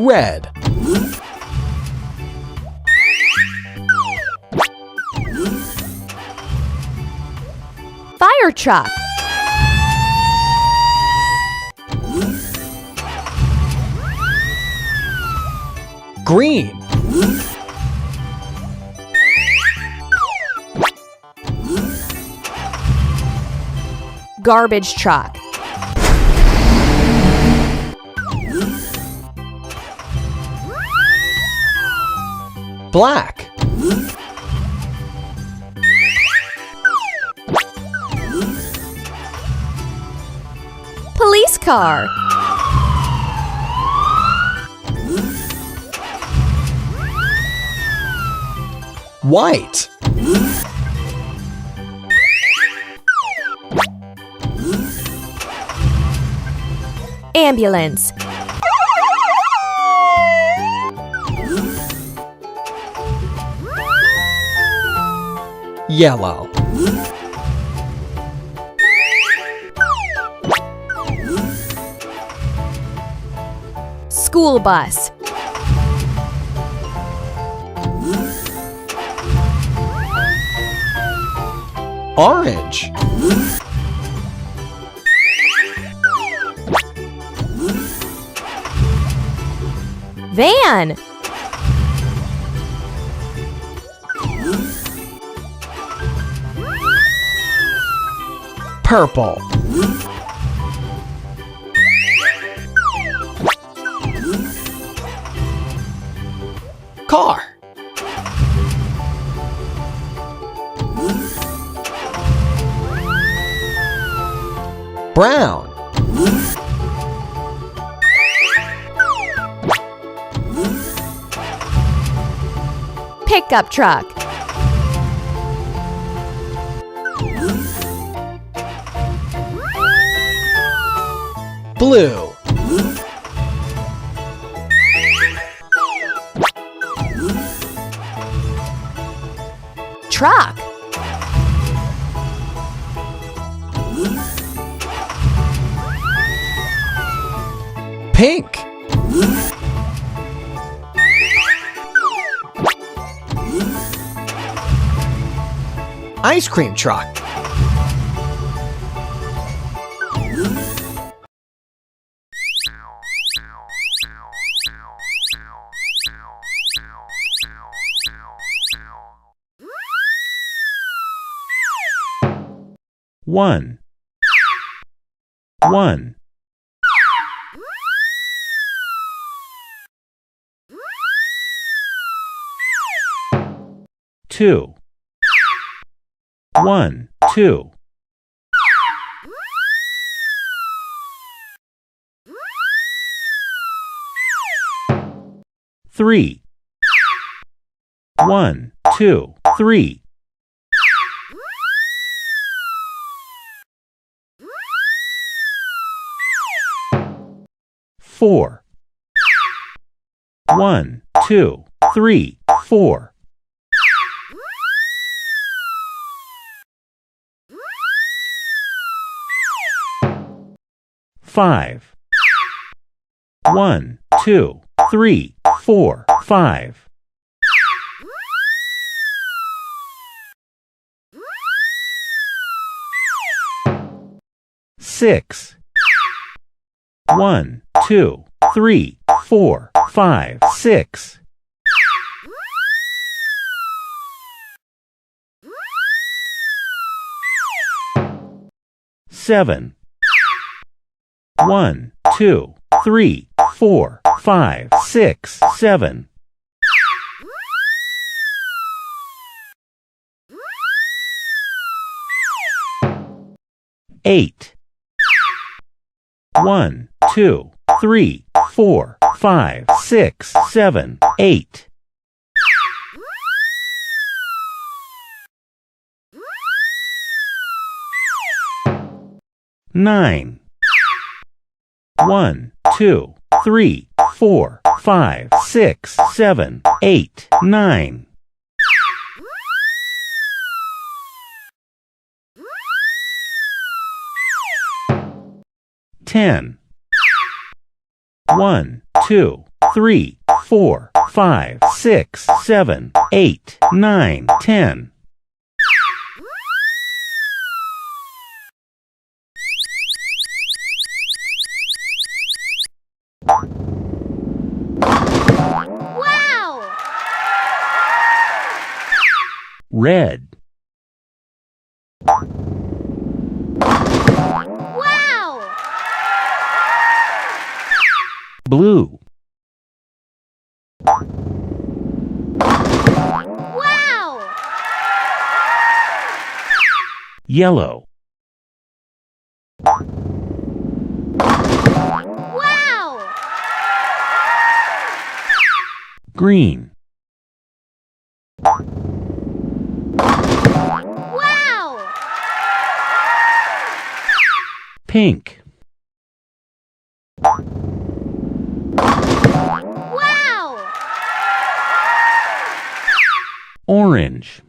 Red. Fire truck. Green. Garbage truck. Black. Police car. White. Ambulance. Yellow. School bus. Orange. Van. Purple. Car. Brown. Pickup truck. Blue. Truck. Pink. Ice cream truck. One. One. Two. One, two. Three. One, two, three. Four. One, two, three, four. Five. One, two, three, four, five. Six. One, two, three, four, five, six. Seven. One, two, three, four, five, six, seven. Eight. One, two, three, four, five, six, seven, eight. Nine. One, two, three, four, five, six, seven, eight, nine. 10. 1, 2, 3, 4, 5, 6, 7, 8, 9, 10. Wow! Red, Wow! blue, Wow! yellow, Wow! green, Wow! pink, Wow! orange,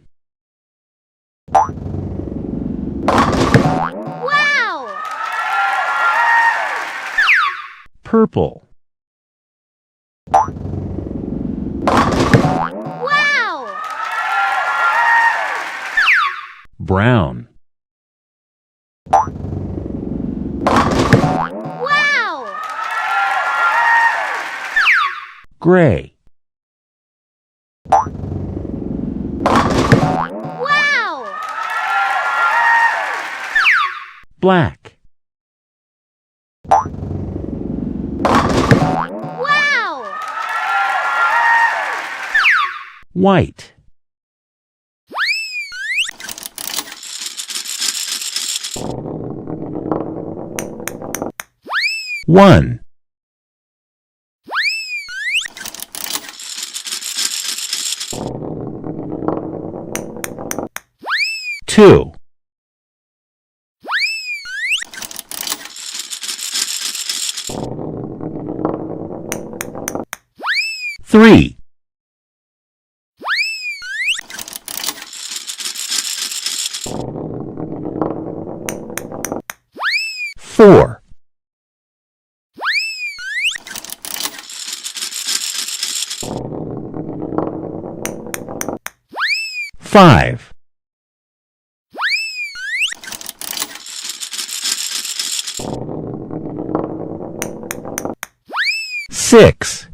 Wow! purple, Wow! brown, Wow! gray, Wow! black, Wow! white, one, two, three, four, five, six,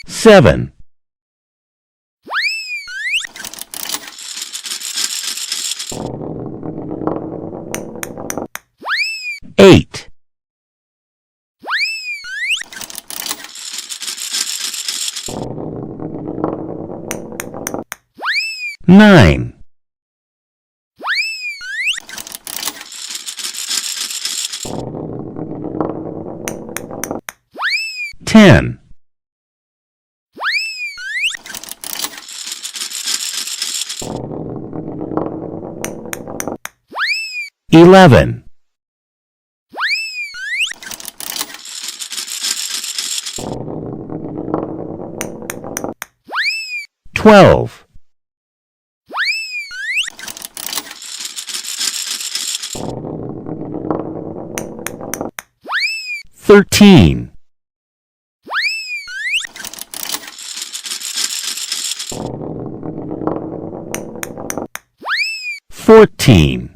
seven, 8, 9, 10, 11, 12, 13, 14,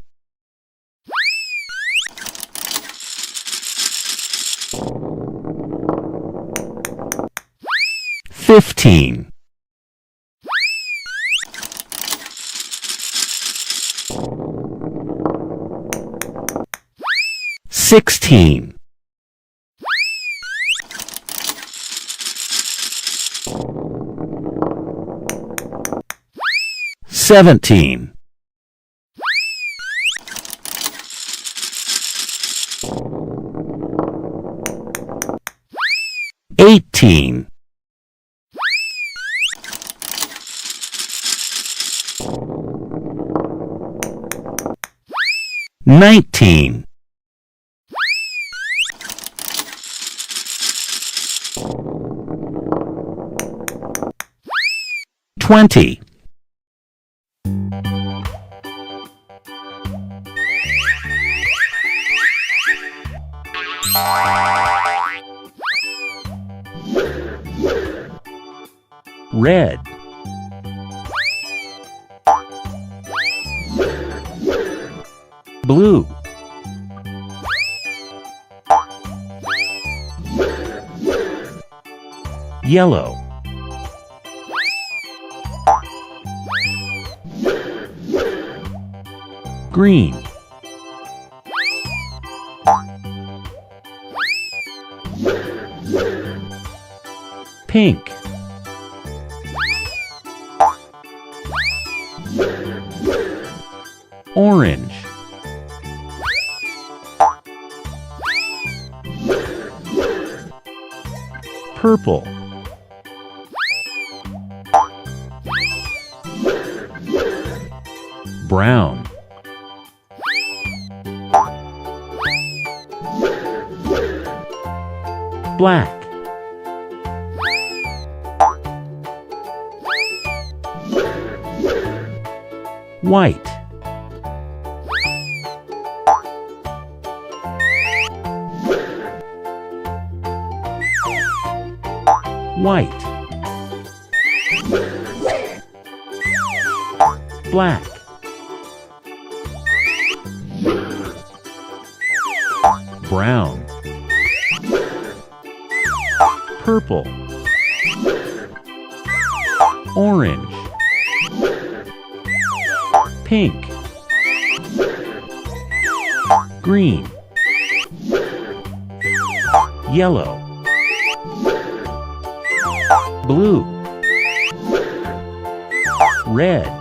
15, 16, 17, 18, 19, 20. Red. Blue. Yellow. Green. Pink. Orange. Purple. Brown. Black. White. White. Black. Brown. Purple. Orange. Pink. Green. Yellow. Blue. Red.